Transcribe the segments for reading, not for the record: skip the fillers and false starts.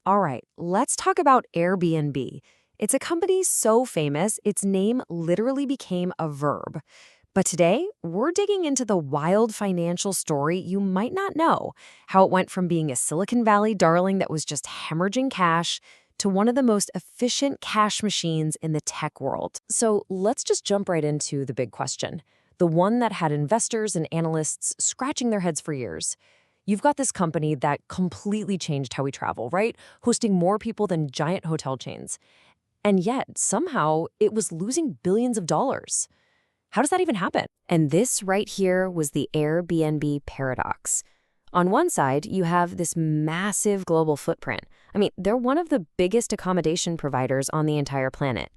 All right, let's talk about Airbnb. It's a company so famous, its name literally became a verb. But today, we're digging into the wild financial story you might not know, how it went from being a Silicon Valley darling that was just hemorrhaging cash to one of the most efficient cash machines in the tech world. So let's just jump right into the big question, the one that had investors and analysts scratching their heads for years. You've got this company that completely changed how we travel, right? Hosting more people than giant hotel chains. And yet, somehow, it was losing billions of dollars. How does that even happen? And this right here was the Airbnb paradox. On one side, you have this massive global footprint. I mean, they're one of the biggest accommodation providers on the entire planet.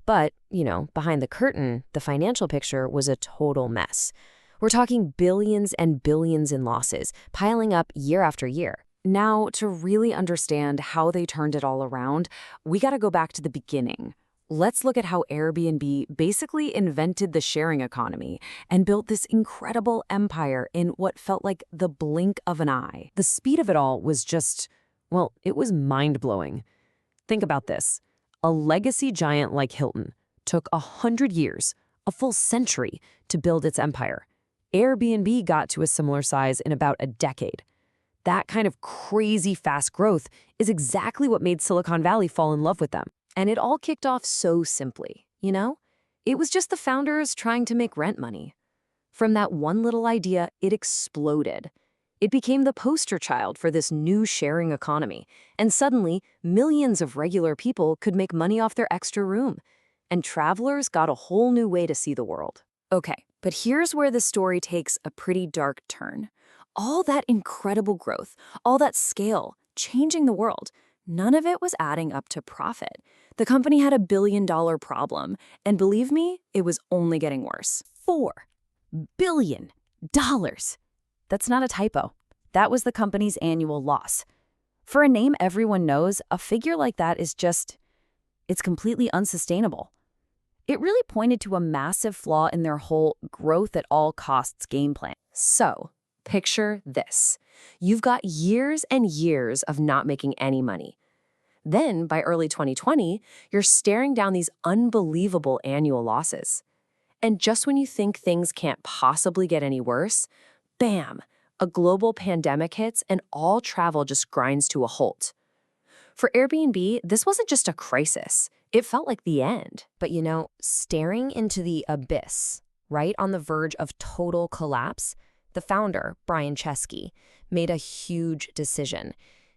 But, behind the curtain, the financial picture was a total mess. We're talking billions and billions in losses, piling up year after year. Now, to really understand how they turned it all around, we got to go back to the beginning. Let's look at how Airbnb basically invented the sharing economy and built this incredible empire in what felt like the blink of an eye. The speed of it all was just, well, it was mind-blowing. Think about this. A legacy giant like Hilton took 100 years, a full century, to build its empire. Airbnb got to a similar size in about a decade. That kind of crazy fast growth is exactly what made Silicon Valley fall in love with them. And it all kicked off so simply, It was just the founders trying to make rent money. From that one little idea, it exploded. It became the poster child for this new sharing economy. And suddenly, millions of regular people could make money off their extra room. And travelers got a whole new way to see the world. Okay, but here's where the story takes a pretty dark turn. All that incredible growth, all that scale, changing the world, none of it was adding up to profit. The company had $1 billion problem, and believe me, it was only getting worse. $4 billion. That's not a typo. That was the company's annual loss. For a name everyone knows, a figure like that is it's completely unsustainable. It really pointed to a massive flaw in their whole growth at all costs game plan. So, picture this. You've got years and years of not making any money. Then, by early 2020, you're staring down these unbelievable annual losses. And just when you think things can't possibly get any worse, bam, a global pandemic hits and all travel just grinds to a halt. For Airbnb, this wasn't just a crisis. It felt like the end. But staring into the abyss, right on the verge of total collapse, the founder, Brian Chesky, made a huge decision.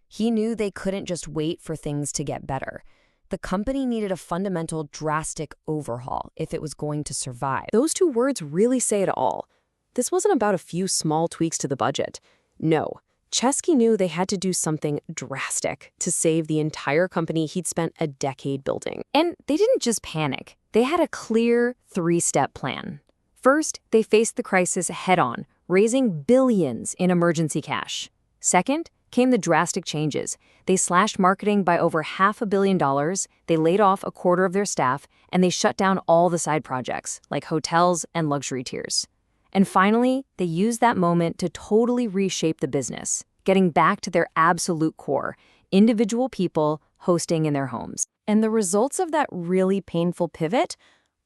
He knew they couldn't just wait for things to get better. The company needed a fundamental, drastic overhaul if it was going to survive. Those two words really say it all. This wasn't about a few small tweaks to the budget. No, Chesky knew they had to do something drastic to save the entire company he'd spent a decade building. And they didn't just panic. They had a clear 3-step plan. First, they faced the crisis head-on, raising billions in emergency cash. Second, came the drastic changes. They slashed marketing by over $500 million, they laid off a quarter of their staff, and they shut down all the side projects, like hotels and luxury tiers. And finally, they used that moment to totally reshape the business, getting back to their absolute core, individual people hosting in their homes. And the results of that really painful pivot,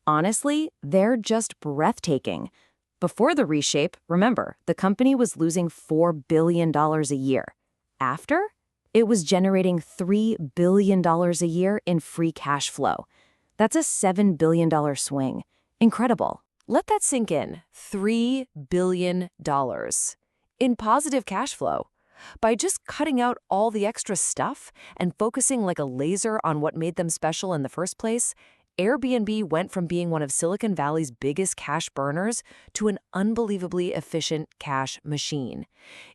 honestly, they're just breathtaking. Before the reshape, remember, the company was losing $4 billion a year. After, it was generating $3 billion a year in free cash flow. That's a $7 billion swing. Incredible. Let that sink in. $3 billion in positive cash flow. By just cutting out all the extra stuff and focusing like a laser on what made them special in the first place, Airbnb went from being one of Silicon Valley's biggest cash burners to an unbelievably efficient cash machine.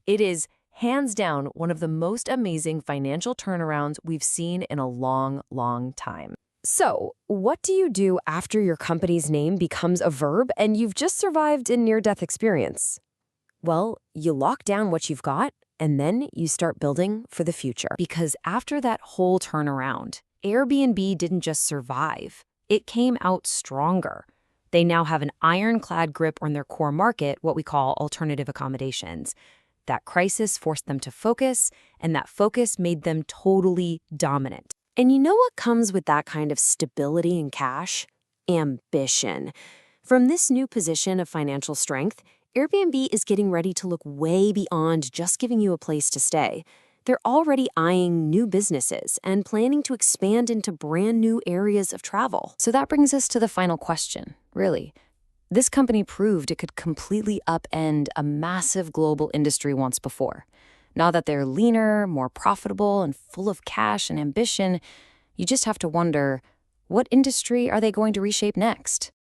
It is, hands down, one of the most amazing financial turnarounds we've seen in a long, long time. So, what do you do after your company's name becomes a verb and you've just survived a near-death experience? Well, you lock down what you've got, and then you start building for the future. Because after that whole turnaround, Airbnb didn't just survive. It came out stronger. They now have an ironclad grip on their core market, what we call alternative accommodations. That crisis forced them to focus, and that focus made them totally dominant. And you know what comes with that kind of stability and cash? Ambition. From this new position of financial strength, Airbnb is getting ready to look way beyond just giving you a place to stay. They're already eyeing new businesses and planning to expand into brand new areas of travel. So that brings us to the final question, really. This company proved it could completely upend a massive global industry once before. Now that they're leaner, more profitable, and full of cash and ambition, you just have to wonder, what industry are they going to reshape next?